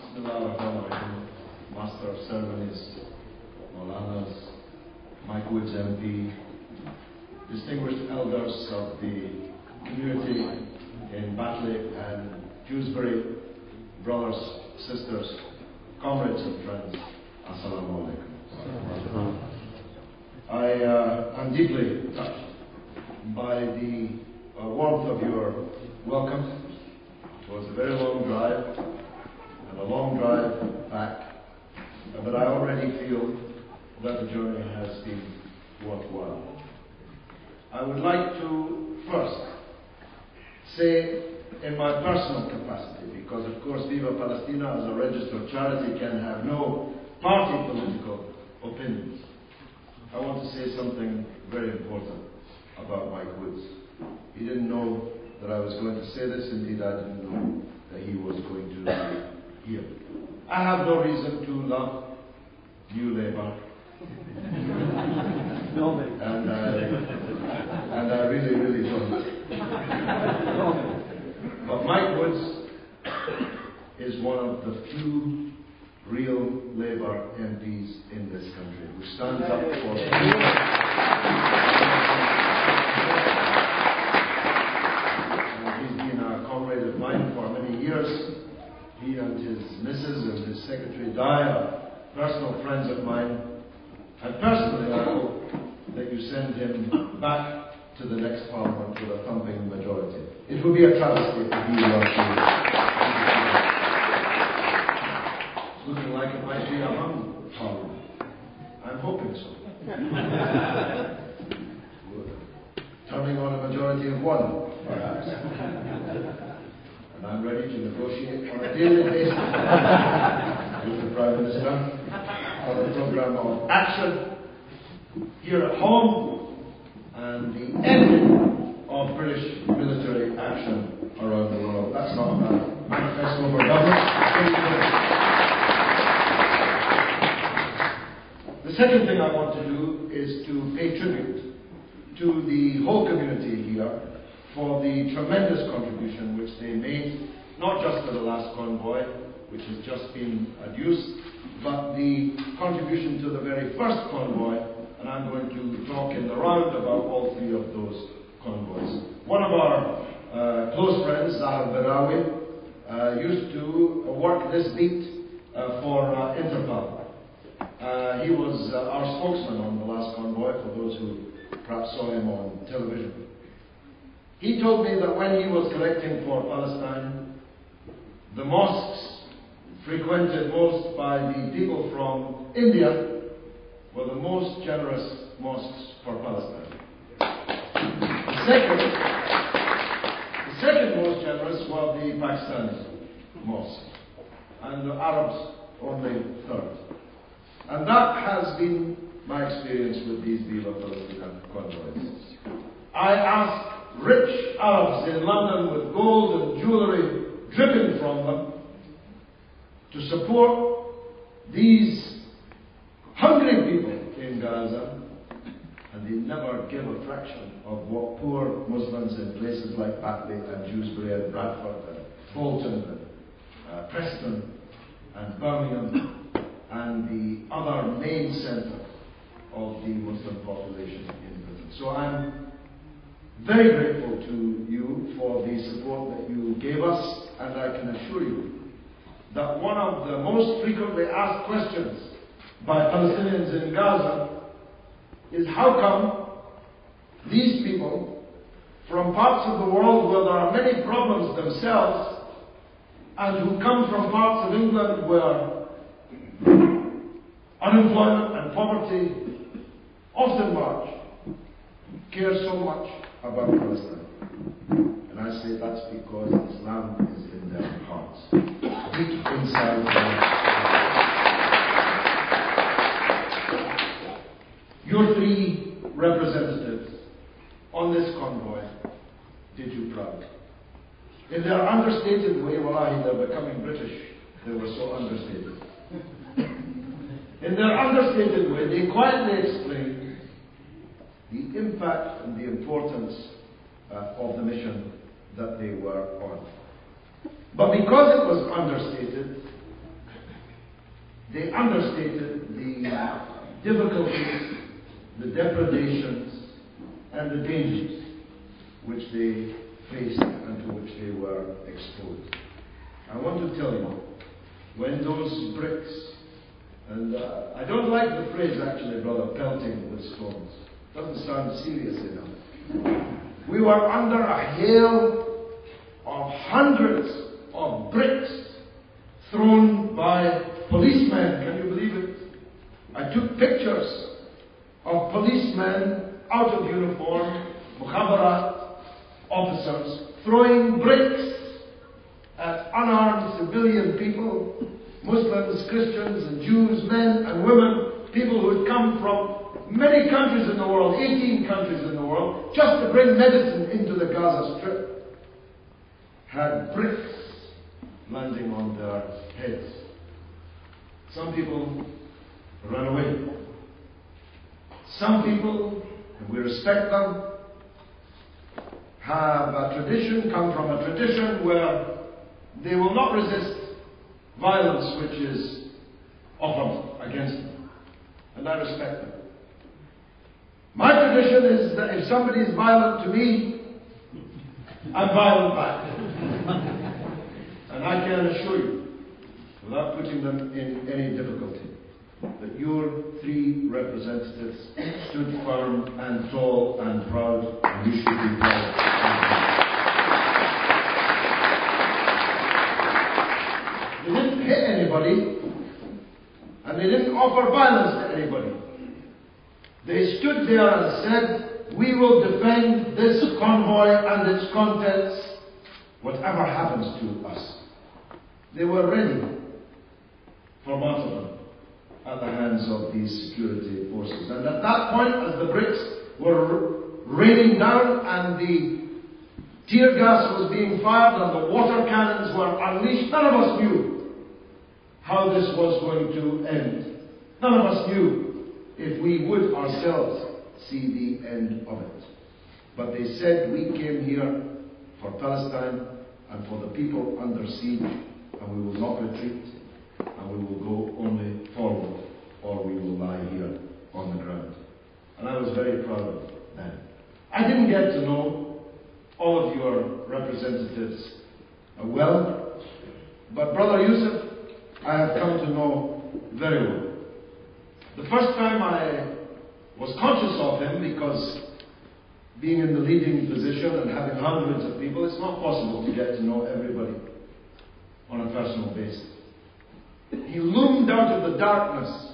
Bismillahirrahmanirrahim. Master of Ceremonies, Maulanas, Mike Woods MP, distinguished elders of the community in Batley and Dewsbury, brothers, sisters, comrades and friends, Assalamu alaikum. I am deeply touched by the warmth of your welcome. It was a very long drive and a long drive back, but I already feel that the journey has been worthwhile. I would like to first say, in my personal capacity, because of course Viva Palestina as a registered charity can have no party political opinions, I want to say something very important about Mike Woods. He didn't know that I was going to say this, indeed I didn't know that he was going to be here. I have no reason to love New Labour. And I really, really don't. But Mike Woods is one of the few real Labour MPs in this country who stands up for people. And he's been a comrade of mine for many years. He and his missus and his secretary Di are personal friends of mine. And personally, I hope that you send him back to the next Parliament with a thumping majority. It would be a travesty if he were to. It's looking like it might be a hung Parliament. I'm hoping so. Turning on a majority of one, perhaps. And I'm ready to negotiate on a daily basis with the Prime Minister on the programme of action here at home and the ending of British military action around the world. That's not a manifesto for government. The second thing I want to do is to pay tribute to the whole community here for the tremendous contribution which they made, not just to the last convoy, which has just been adduced, but the contribution to the very first convoy, and I'm going to talk in the round about all three of those convoys. One of our close friends, Zahar Barawi, used to work this beat for Interpol. He was our spokesman on the last convoy, for those who perhaps saw him on television. He told me that when he was collecting for Palestine, the mosques frequented most by the people from India were the most generous mosques for Palestine. The second most generous were the Pakistani mosques, and the Arabs only third. And that has been my experience with these Viva Palestina convoys. I asked rich Arabs in London with gold and jewellery dripping from them to support these hungry people in Gaza, and they never give a fraction of what poor Muslims in places like Batley and Dewsbury and Bradford and Bolton and Preston and Birmingham and the other main centre of the Muslim population in Britain. So I'm very grateful to you for the support that you gave us, and I can assure you that one of the most frequently asked questions by Palestinians in Gaza is how come these people from parts of the world where there are many problems themselves and who come from parts of England where unemployment and poverty often march, care so much about Palestine. And I say that's because Islam is in their hearts, deep inside them. Your three representatives on this convoy did you proud. In their understated way, wallahi, they're becoming British. They were so understated. In their understated way, they quietly explained the impact and the importance of the mission that they were on. But because it was understated, they understated the difficulties, the depredations, and the dangers which they faced and to which they were exposed. I want to tell you, when those bricks, and I don't like the phrase actually, brother, pelting with stones. Doesn't sound serious enough. We were under a hail of hundreds of bricks thrown by policemen. Can you believe it? I took pictures of policemen out of uniform, mukhabarat officers, throwing bricks at unarmed civilian people, Muslims, Christians, and Jews, men and women, people who had come from many countries in the world, 18 countries in the world, just to bring medicine into the Gaza Strip, had bricks landing on their heads. Some people ran away. Some people, and we respect them, have a tradition, come from a tradition where they will not resist violence which is offered against them. And I respect them. My tradition is that if somebody is violent to me, I'm violent back. And I can assure you, without putting them in any difficulty, that your three representatives stood firm and tall and proud, and you should be proud. They didn't hit anybody, and they didn't offer violence to anybody. They stood there and said, we will defend this convoy and its contents, whatever happens to us. They were ready for martyrdom at the hands of these security forces. And at that point, as the bricks were raining down and the tear gas was being fired and the water cannons were unleashed, none of us knew how this was going to end. None of us knew if we would ourselves see the end of it. But they said, we came here for Palestine and for the people under siege, and we will not retreat, and we will go only forward, or we will lie here on the ground. And I was very proud of them. I didn't get to know all of your representatives well, but Brother Yusuf, I have come to know very well. The first time I was conscious of him, because being in the leading position and having hundreds of people, it's not possible to get to know everybody on a personal basis. He loomed out of the darkness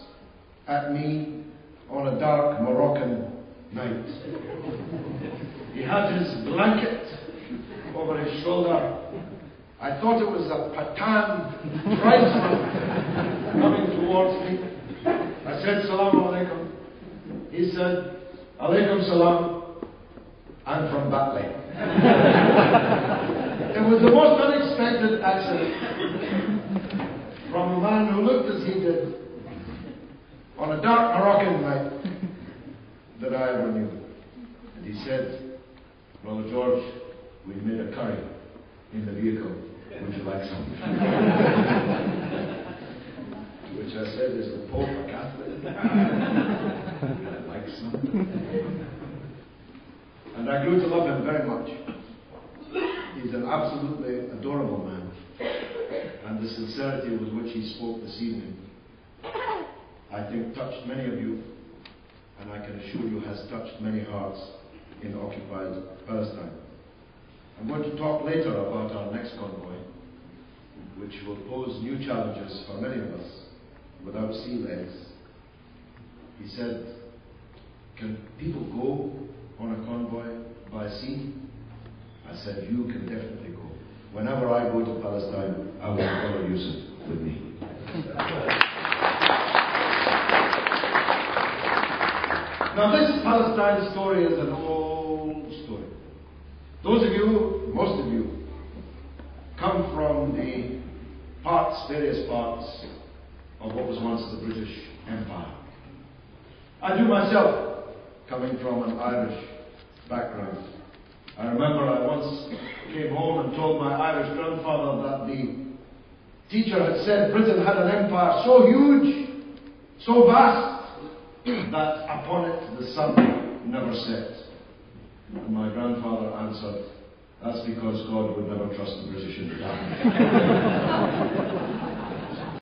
at me on a dark Moroccan night. He had his blanket over his shoulder. I thought it was a Patan tribesman coming towards me. I said, Salaam alaikum. He said, Alaikum salam. I'm from Batley. It was the most unexpected accident from a man who looked as he did on a dark Moroccan night that I ever knew. And he said, Brother George, we've made a curry in the vehicle. Would you like some? To which I said, is the Pope a Catholic? I'd like some. And I grew to love him very much. He's an absolutely adorable man. And the sincerity with which he spoke this evening, I think, touched many of you, and I can assure you has touched many hearts in occupied Palestine. I'm going to talk later about our next convoy, which will pose new challenges for many of us without sea legs. He said, can people go on a convoy by sea? I said, you can definitely go. Whenever I go to Palestine, I will Brother Yusuf with me. Now this Palestine story is an old story. Those of you, most of you, come from the various parts of what was once the British Empire. I do myself, coming from an Irish background. I remember I once came home and told my Irish grandfather that the teacher had said Britain had an empire so huge, so vast, that upon it the sun never set. And my grandfather answered, that's because God would never trust the British in the dark.